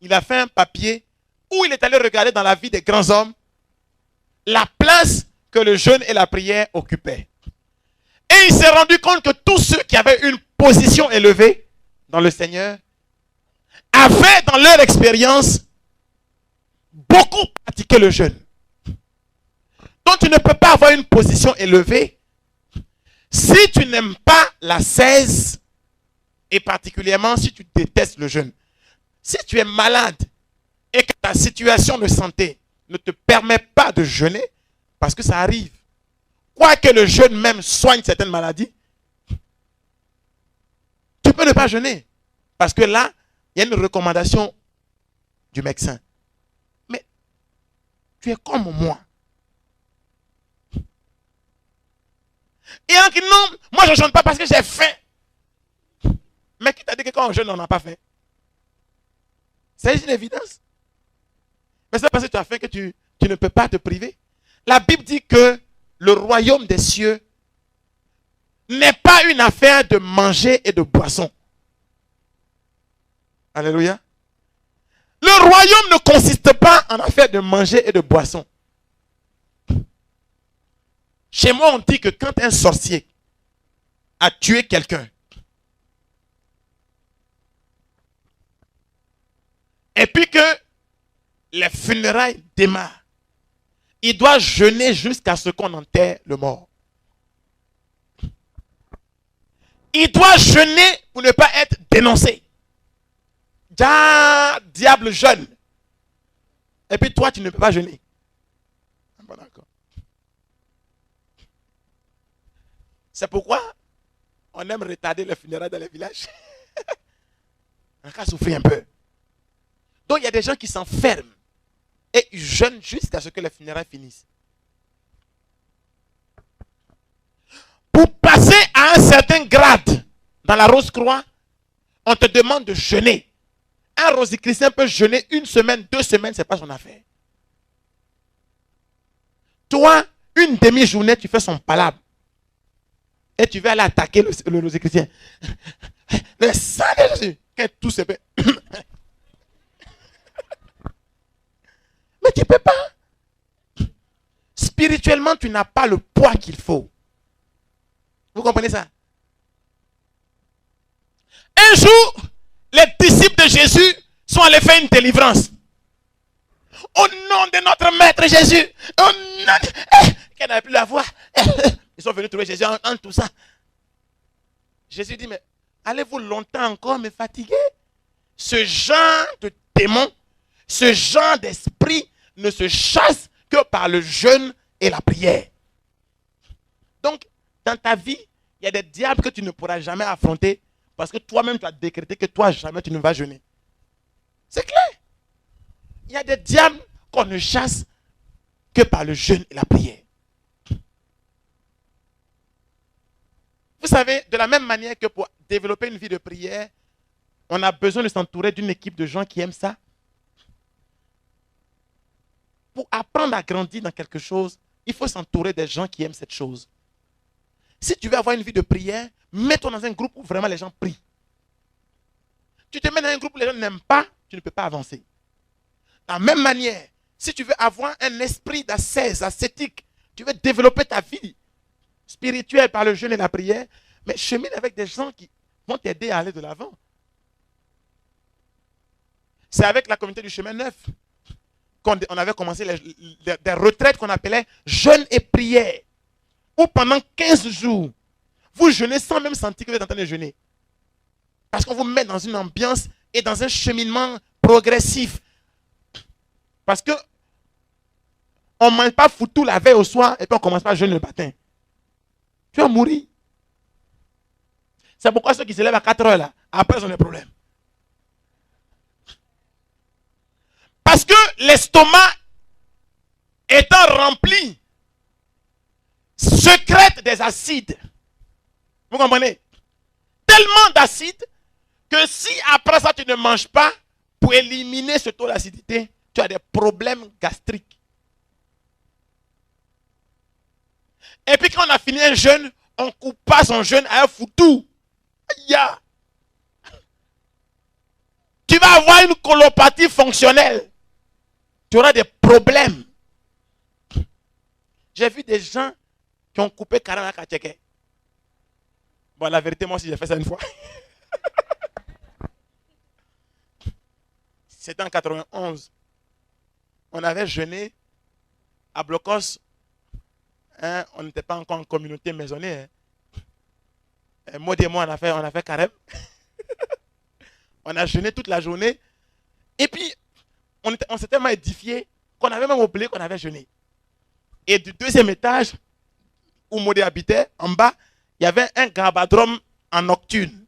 il a fait un papier où il est allé regarder dans la vie des grands hommes la place que le jeûne et la prière occupaient. Et il s'est rendu compte que tous ceux qui avaient une position élevée dans le Seigneur avaient dans leur expérience beaucoup pratiqué le jeûne. Donc tu ne peux pas avoir une position élevée si tu n'aimes pas l'ascèse et particulièrement si tu détestes le jeûne. Si tu es malade et que ta situation de santé ne te permet pas de jeûner, parce que ça arrive, quoique le jeûne même soigne certaines maladies, tu peux ne pas jeûner. Parce que là, il y a une recommandation du médecin. Mais tu es comme moi. Et un qui non, moi je ne jeûne pas parce que j'ai faim. Mais qui t'a dit que quand on jeûne, on n'a pas faim? C'est une évidence. Mais c'est parce que tu as faim que tu ne peux pas te priver. La Bible dit que le royaume des cieux n'est pas une affaire de manger et de boisson. Alléluia. Le royaume ne consiste pas en affaire de manger et de boisson. Chez moi, on dit que quand un sorcier a tué quelqu'un, et puis que les funérailles démarrent, il doit jeûner jusqu'à ce qu'on enterre le mort. Il doit jeûner pour ne pas être dénoncé. Diable jeûne. Et puis toi, tu ne peux pas jeûner. Bon, d'accord. C'est pourquoi on aime retarder les funérailles dans les villages. On va souffrir un peu. Donc il y a des gens qui s'enferment et ils jeûnent jusqu'à ce que les funérailles finissent. Pour passer à un certain grade dans la Rose-Croix, on te demande de jeûner. Un rosicrucien peut jeûner 1 semaine, 2 semaines, ce n'est pas son affaire. Toi, une demi-journée, tu fais son palabre. Et tu vas aller attaquer le rosicrucien. Le sang de Jésus. Quand tout se fait. Mais tu ne peux pas. Spirituellement, tu n'as pas le poids qu'il faut. Vous comprenez ça? Un jour, les disciples de Jésus sont allés faire une délivrance. Au nom de notre Maître Jésus. Au nom de... Qu'elle n'avait plus la voix. Ils sont venus trouver Jésus en tout ça. Jésus dit, mais allez-vous longtemps encore me fatiguer? Ce genre de démon, ce genre d'esprit ne se chasse que par le jeûne et la prière. Donc, dans ta vie, il y a des diables que tu ne pourras jamais affronter parce que toi-même, tu as décrété que toi, jamais tu ne vas jeûner. C'est clair. Il y a des diables qu'on ne chasse que par le jeûne et la prière. Vous savez, de la même manière que pour développer une vie de prière, on a besoin de s'entourer d'une équipe de gens qui aiment ça. Pour apprendre à grandir dans quelque chose, il faut s'entourer des gens qui aiment cette chose. Si tu veux avoir une vie de prière, mets-toi dans un groupe où vraiment les gens prient. Tu te mets dans un groupe où les gens n'aiment pas, tu ne peux pas avancer. De la même manière, si tu veux avoir un esprit d'ascèse, ascétique, tu veux développer ta vie spirituelle par le jeûne et la prière, mais chemine avec des gens qui vont t'aider à aller de l'avant. C'est avec la communauté du chemin neuf qu'on avait commencé des retraites qu'on appelait jeûne et prière, où pendant 15 jours, vous jeûnez sans même sentir que vous êtes en train de jeûner. Parce qu'on vous met dans une ambiance et dans un cheminement progressif. Parce que on ne mange pas foutu la veille au soir et puis on ne commence pas à jeûner le matin. Tu vas mourir. C'est pourquoi ceux qui se lèvent à 4 heures là, après ils ont des problèmes. Parce que l'estomac étant rempli, sécrète des acides. Vous comprenez? Tellement d'acides que si après ça tu ne manges pas, pour éliminer ce taux d'acidité, tu as des problèmes gastriques. Et puis quand on a fini un jeûne, on ne coupe pas son jeûne à un foutu. Tu tu vas avoir une colopathie fonctionnelle. Tu auras des problèmes. J'ai vu des gens qui ont coupé carrément à Kacheke. Bon, la vérité, moi aussi, j'ai fait ça une fois. C'était en 91. On avait jeûné à Blocos. Hein, on n'était pas encore en communauté maisonnée. Hein. Maud et moi, on a fait carême. On a jeûné toute la journée. Et puis, on s'était tellement édifié qu'on avait même oublié qu'on avait jeûné. Et du deuxième étage, où Maud habitait, en bas, il y avait un garbadrome en nocturne.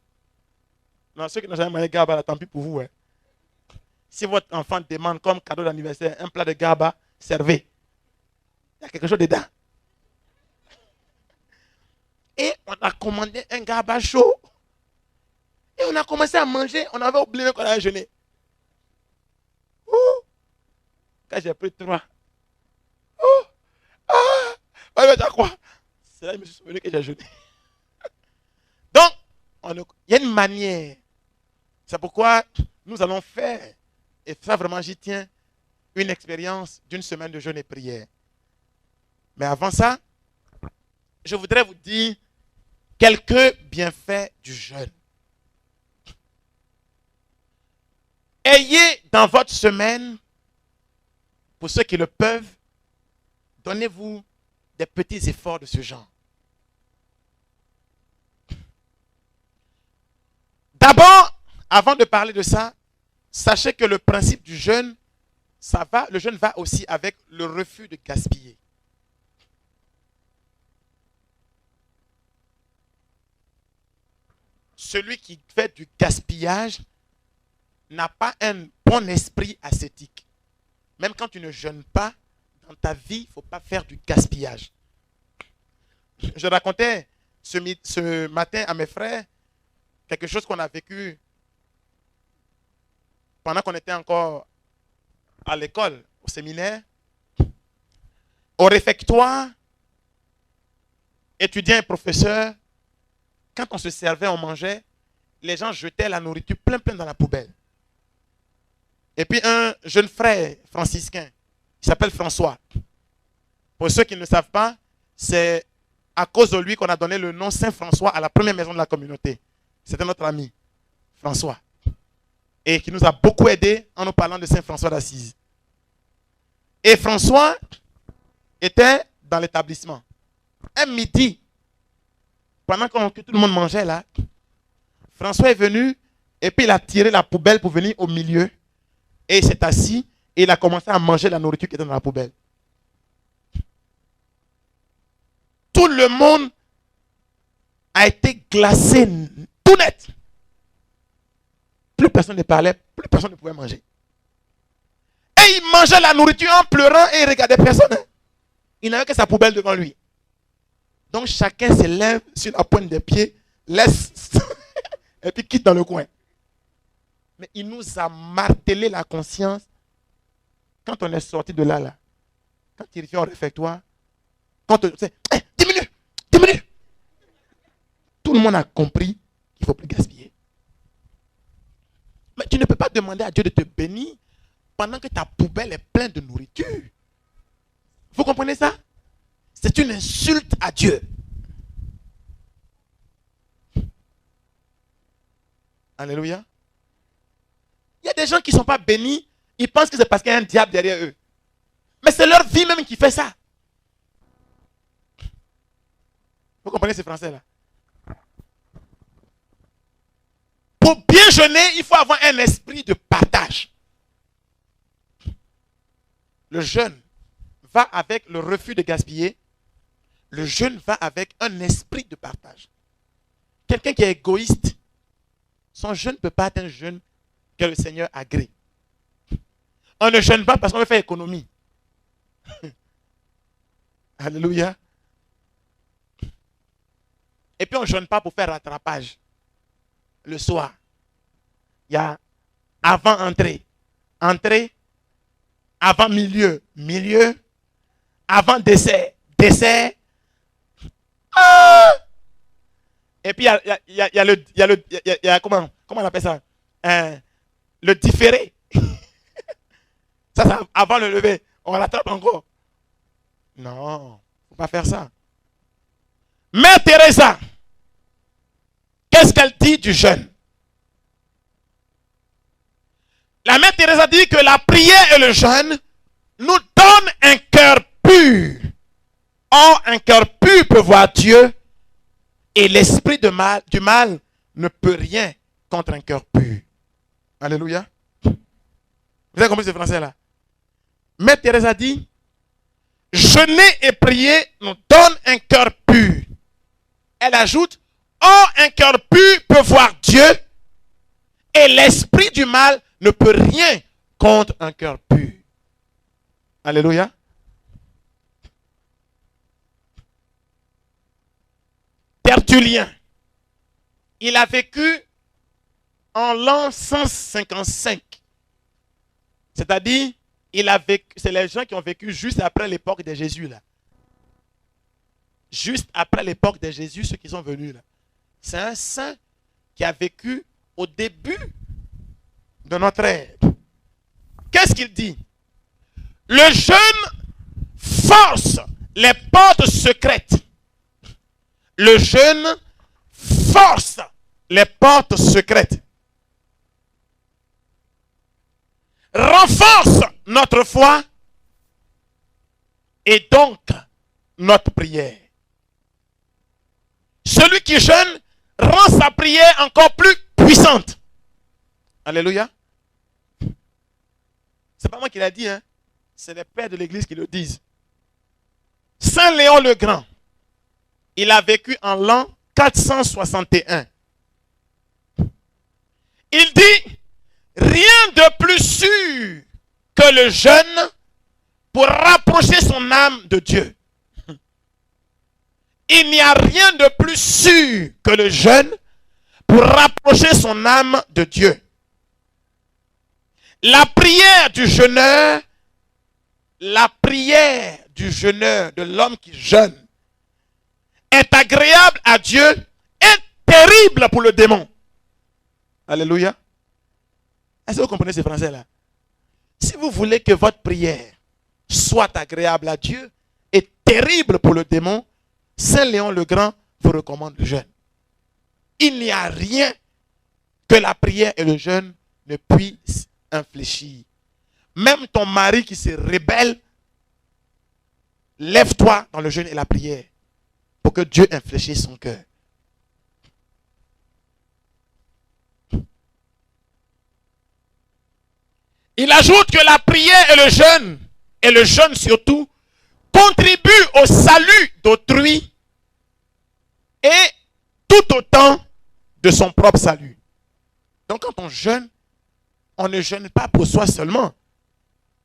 Non, ceux qui n'ont jamais mangé garba, tant pis pour vous. Hein. Si votre enfant demande comme cadeau d'anniversaire un plat de garba, servez. Il y a quelque chose dedans. Et on a commandé un garba chaud. Et on a commencé à manger. On avait oublié qu'on avait jeûné. Quand j'ai pris 3. Quoi? C'est là que je me suis souvenu que j'ai jeûné. Donc, il y a une manière. C'est pourquoi nous allons faire, et ça vraiment j'y tiens, une expérience d'une semaine de jeûne et prière. Mais avant ça, je voudrais vous dire quelques bienfaits du jeûne. Ayez dans votre semaine, pour ceux qui le peuvent, donnez-vous des petits efforts de ce genre. D'abord, avant de parler de ça, sachez que le principe du jeûne, le jeûne va aussi avec le refus de gaspiller. Celui qui fait du gaspillage n'a pas un bon esprit ascétique. Même quand tu ne jeûnes pas, dans ta vie, il ne faut pas faire du gaspillage. Je racontais ce matin à mes frères quelque chose qu'on a vécu pendant qu'on était encore à l'école, au séminaire, au réfectoire, étudiants et professeurs, quand on se servait, on mangeait, les gens jetaient la nourriture plein dans la poubelle. Et puis un jeune frère franciscain, il s'appelle François. Pour ceux qui ne savent pas, c'est à cause de lui qu'on a donné le nom Saint-François à la première maison de la communauté. C'était notre ami, François. Et qui nous a beaucoup aidés en nous parlant de Saint-François d'Assise. Et François était dans l'établissement. Un midi, pendant que tout le monde mangeait là, François est venu et puis il a tiré la poubelle pour venir au milieu. Et il s'est assis et il a commencé à manger la nourriture qui était dans la poubelle. Tout le monde a été glacé, tout net. Plus personne ne parlait, plus personne ne pouvait manger. Et il mangeait la nourriture en pleurant et il regardait personne. Il n'avait que sa poubelle devant lui. Donc chacun se lève sur la pointe des pieds, laisse et puis quitte dans le coin. Mais il nous a martelé la conscience quand on est sorti de là. Quand il vient au réfectoire, quand on dit, hey, diminue. Tout le monde a compris qu'il ne faut plus gaspiller. Mais tu ne peux pas demander à Dieu de te bénir pendant que ta poubelle est pleine de nourriture. Vous comprenez ça? C'est une insulte à Dieu. Alléluia. Il y a des gens qui ne sont pas bénis, ils pensent que c'est parce qu'il y a un diable derrière eux. Mais c'est leur vie même qui fait ça. Vous comprenez ces français-là? Pour bien jeûner, il faut avoir un esprit de partage. Le jeûne va avec le refus de gaspiller. Le jeûne va avec un esprit de partage. Quelqu'un qui est égoïste, son jeûne ne peut pas être un jeûne que le Seigneur agrée. On ne jeûne pas parce qu'on veut faire économie. Alléluia. Et puis on ne jeûne pas pour faire rattrapage. Le soir, il y a avant entrée, avant milieu, avant dessert. Ah! Et puis il y a comment on appelle ça? le différer. Ça, avant le lever, on rattrape encore. Non, il ne faut pas faire ça. Mère Teresa, qu'est-ce qu'elle dit du jeûne? La Mère Teresa dit que la prière et le jeûne nous donnent un cœur pur. Or, un cœur pur peut voir Dieu et l'esprit du mal ne peut rien contre un cœur pur. Alléluia. Vous avez compris ce français-là? Mère Teresa dit, jeûner et prier nous donne un cœur pur. Elle ajoute, or un cœur pur peut voir Dieu et l'esprit du mal ne peut rien contre un cœur pur. Alléluia. Tertullien, il a vécu en l'an 155. C'est-à-dire, c'est les gens qui ont vécu juste après l'époque de Jésus. Là. Juste après l'époque de Jésus, ceux qui sont venus là. C'est un saint qui a vécu au début de notre ère. Qu'est-ce qu'il dit? Le jeûne force les portes secrètes. Le jeûne force les portes secrètes. Renforce notre foi et donc notre prière. Celui qui jeûne rend sa prière encore plus puissante. Alléluia. C'est pas moi qui l'ai dit, hein. C'est les pères de l'église qui le disent. Saint Léon le Grand, il a vécu en l'an 461. Il dit, rien de plus sûr que le jeûne pour rapprocher son âme de Dieu. Il n'y a rien de plus sûr que le jeûne pour rapprocher son âme de Dieu. La prière du jeûneur, de l'homme qui jeûne, est agréable à Dieu et terrible pour le démon. Alléluia. Est-ce que vous comprenez ce français-là? Si vous voulez que votre prière soit agréable à Dieu et terrible pour le démon, Saint Léon le Grand vous recommande le jeûne. Il n'y a rien que la prière et le jeûne ne puissent infléchir. Même ton mari qui se rébelle, lève-toi dans le jeûne et la prière pour que Dieu infléchisse son cœur. Il ajoute que la prière et le jeûne surtout, contribuent au salut d'autrui et tout autant de son propre salut. Donc quand on jeûne, on ne jeûne pas pour soi seulement,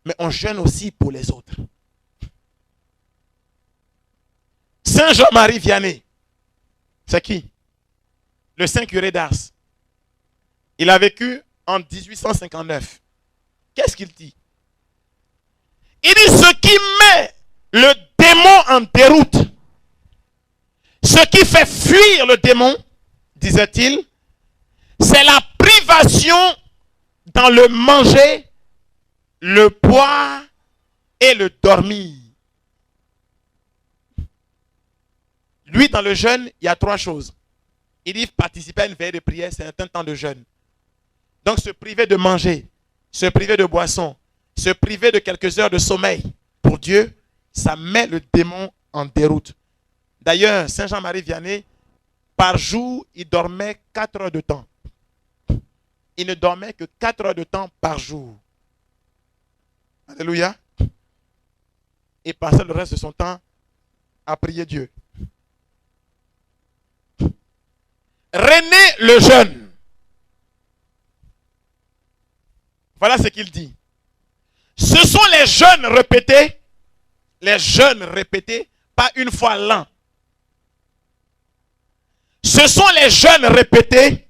mais on jeûne aussi pour les autres. Saint Jean-Marie Vianney, c'est qui? Le saint curé d'Ars. Il a vécu en 1859. Qu'est-ce qu'il dit? Il dit ce qui met le démon en déroute, ce qui fait fuir le démon, disait-il, c'est la privation dans le manger, le boire et le dormir. Lui, dans le jeûne, il y a 3 choses. Il dit participer à une veille de prière, c'est un temps de jeûne. Donc se priver de manger, se priver de boisson, se priver de quelques heures de sommeil, pour Dieu, ça met le démon en déroute. D'ailleurs, Saint Jean-Marie Vianney, par jour, il dormait 4 heures de temps. Il ne dormait que 4 heures de temps par jour. Alléluia. Il passait le reste de son temps à prier Dieu. René le jeune. Voilà ce qu'il dit. Ce sont les jeûnes répétés, pas une fois l'an. Ce sont les jeûnes répétés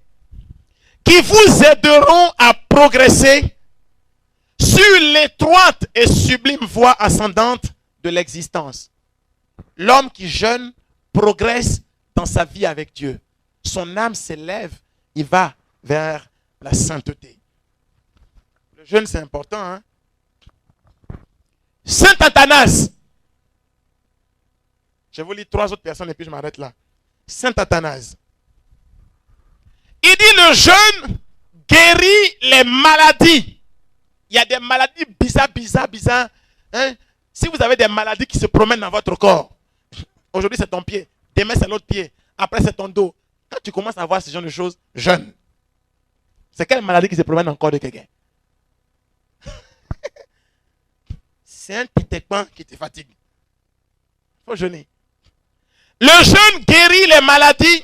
qui vous aideront à progresser sur l'étroite et sublime voie ascendante de l'existence. L'homme qui jeûne progresse dans sa vie avec Dieu. Son âme s'élève, il va vers la sainteté. Le jeûne, c'est important. Hein? Saint Athanase. Je vous lis 3 autres personnes et puis je m'arrête là. Saint Athanase. Il dit le jeûne guérit les maladies. Il y a des maladies bizarres. Hein? Si vous avez des maladies qui se promènent dans votre corps, aujourd'hui c'est ton pied, demain c'est l'autre pied, après c'est ton dos. Quand tu commences à voir ce genre de choses, jeûne. C'est quelle maladie qui se promène dans le corps de quelqu'un? C'est un petit équin qui te fatigue. Il faut jeûner. Le jeûne guérit les maladies,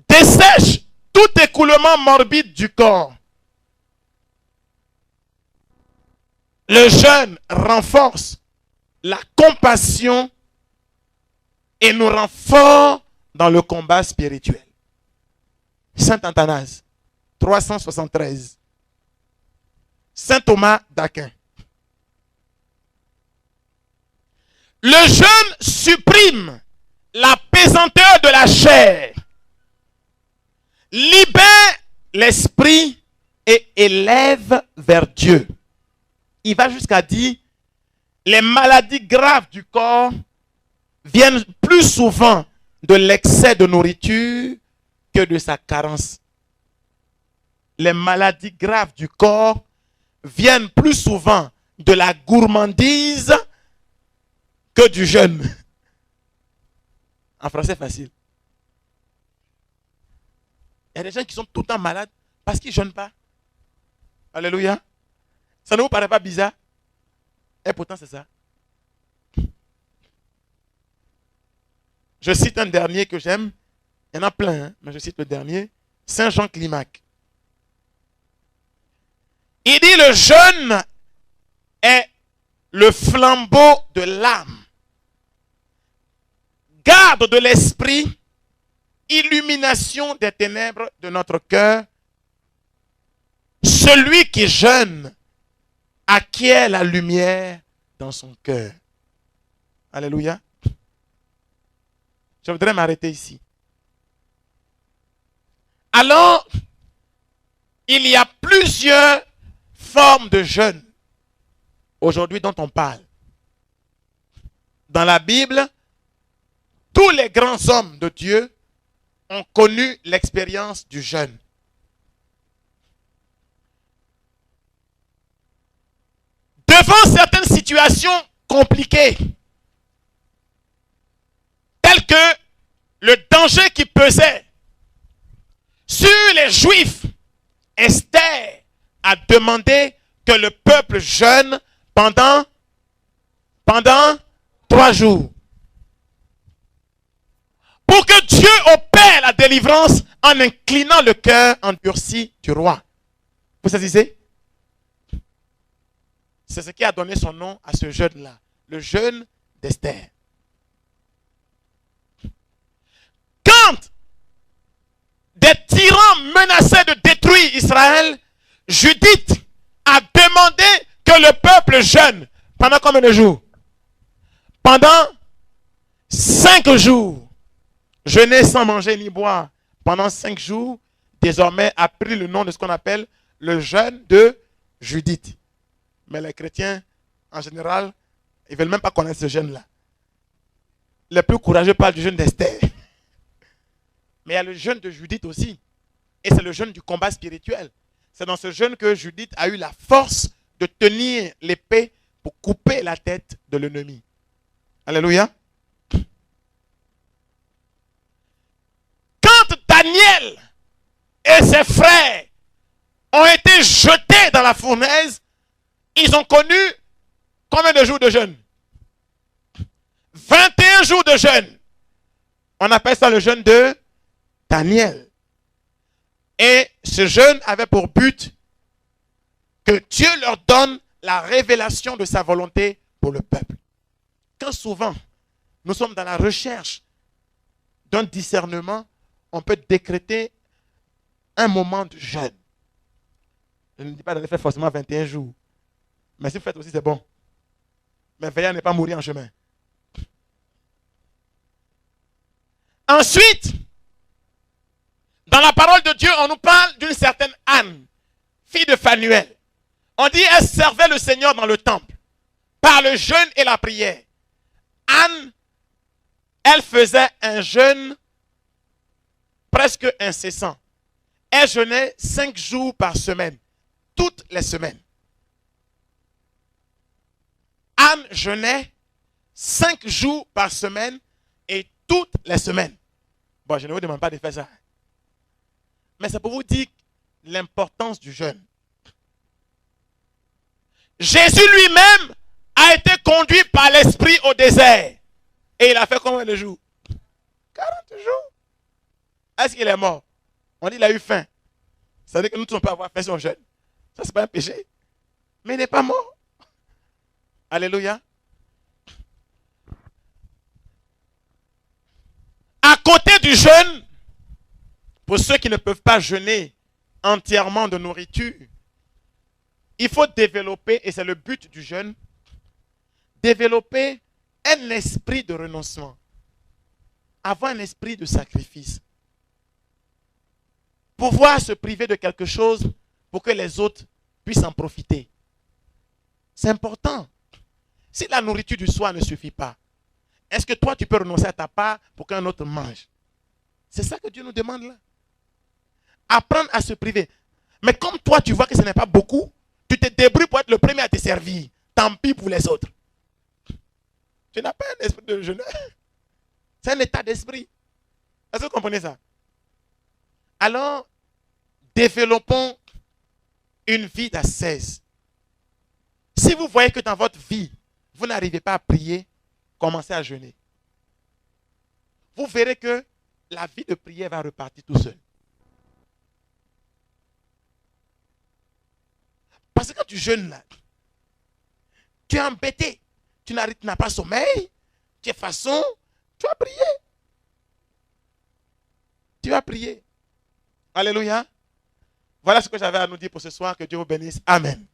dessèche tout écoulement morbide du corps. Le jeûne renforce la compassion et nous rend forts dans le combat spirituel. Saint Athanase, 373. Saint Thomas d'Aquin. Le jeûne supprime la pesanteur de la chair, libère l'esprit et élève vers Dieu. Il va jusqu'à dire, les maladies graves du corps viennent plus souvent de l'excès de nourriture que de sa carence. Les maladies graves du corps viennent plus souvent de la gourmandise que du jeûne. En français facile. Il y a des gens qui sont tout le temps malades parce qu'ils ne jeûnent pas. Alléluia. Ça ne vous paraît pas bizarre? Et pourtant c'est ça. Je cite un dernier que j'aime. Il y en a plein, hein, mais je cite le dernier. Saint Jean Climac. Il dit le jeûne est le flambeau de l'âme. Garde de l'esprit, illumination des ténèbres de notre cœur. Celui qui jeûne acquiert la lumière dans son cœur. Alléluia. Je voudrais m'arrêter ici. Alors, il y a plusieurs formes de jeûne aujourd'hui dont on parle. Dans la Bible, tous les grands hommes de Dieu ont connu l'expérience du jeûne. Devant certaines situations compliquées, telles que le danger qui pesait sur les Juifs, Esther a demandé que le peuple jeûne pendant 3 jours. Pour que Dieu opère la délivrance en inclinant le cœur endurci du roi. Vous saisissez? C'est ce qui a donné son nom à ce jeûne-là. Le jeûne d'Esther. Quand des tyrans menaçaient de détruire Israël, Judith a demandé que le peuple jeûne. Pendant combien de jours? Pendant 5 jours. Jeûner sans manger ni boire pendant 5 jours, désormais a pris le nom de ce qu'on appelle le jeûne de Judith. Mais les chrétiens, en général, ils ne veulent même pas connaître ce jeûne-là. Les plus courageux parlent du jeûne d'Esther. Mais il y a le jeûne de Judith aussi. Et c'est le jeûne du combat spirituel. C'est dans ce jeûne que Judith a eu la force de tenir l'épée pour couper la tête de l'ennemi. Alléluia. Quand Daniel et ses frères ont été jetés dans la fournaise, ils ont connu combien de jours de jeûne? 21 jours de jeûne. On appelle ça le jeûne de Daniel. Et ce jeûne avait pour but que Dieu leur donne la révélation de sa volonté pour le peuple. Quand souvent nous sommes dans la recherche d'un discernement, on peut décréter un moment de jeûne. Je ne dis pas d'aller faire forcément 21 jours. Mais si vous faites aussi, c'est bon. Mais veillez à ne pas mourir en chemin. Ensuite, dans la parole de Dieu, on nous parle d'une certaine Anne, fille de Phanuel. On dit, elle servait le Seigneur dans le temple, par le jeûne et la prière. Anne, elle faisait un jeûne presque incessant. Elle jeûnait 5 jours par semaine, toutes les semaines. Anne jeûnait 5 jours par semaine et toutes les semaines. Bon, je ne vous demande pas de faire ça. Mais c'est pour vous dire l'importance du jeûne. Jésus lui-même a été conduit par l'Esprit au désert. Et il a fait combien de jours? 40 jours. Est-ce qu'il est mort? On dit qu'il a eu faim. Ça veut dire que nous ne pouvons pas avoir faim si on jeûne. Ça, c'est pas un péché. Mais il n'est pas mort. Alléluia. À côté du jeûne, pour ceux qui ne peuvent pas jeûner entièrement de nourriture, il faut développer, et c'est le but du jeûne, développer un esprit de renoncement. Avoir un esprit de sacrifice. Pouvoir se priver de quelque chose pour que les autres puissent en profiter. C'est important. Si la nourriture du soir ne suffit pas, est-ce que toi tu peux renoncer à ta part pour qu'un autre mange? C'est ça que Dieu nous demande là. Apprendre à se priver. Mais comme toi tu vois que ce n'est pas beaucoup, tu te débrouilles pour être le premier à te servir. Tant pis pour les autres. Tu n'as pas un esprit de jeûneur. C'est un état d'esprit. Est-ce que vous comprenez ça? Alors, développons une vie d'ascèse. Si vous voyez que dans votre vie, vous n'arrivez pas à prier, commencez à jeûner. Vous verrez que la vie de prière va repartir tout seul. Parce que quand tu jeûnes là, tu es embêté. Tu n'as pas sommeil. Tu es façon. Tu vas prier. Tu vas prier. Alléluia. Voilà ce que j'avais à nous dire pour ce soir. Que Dieu vous bénisse. Amen.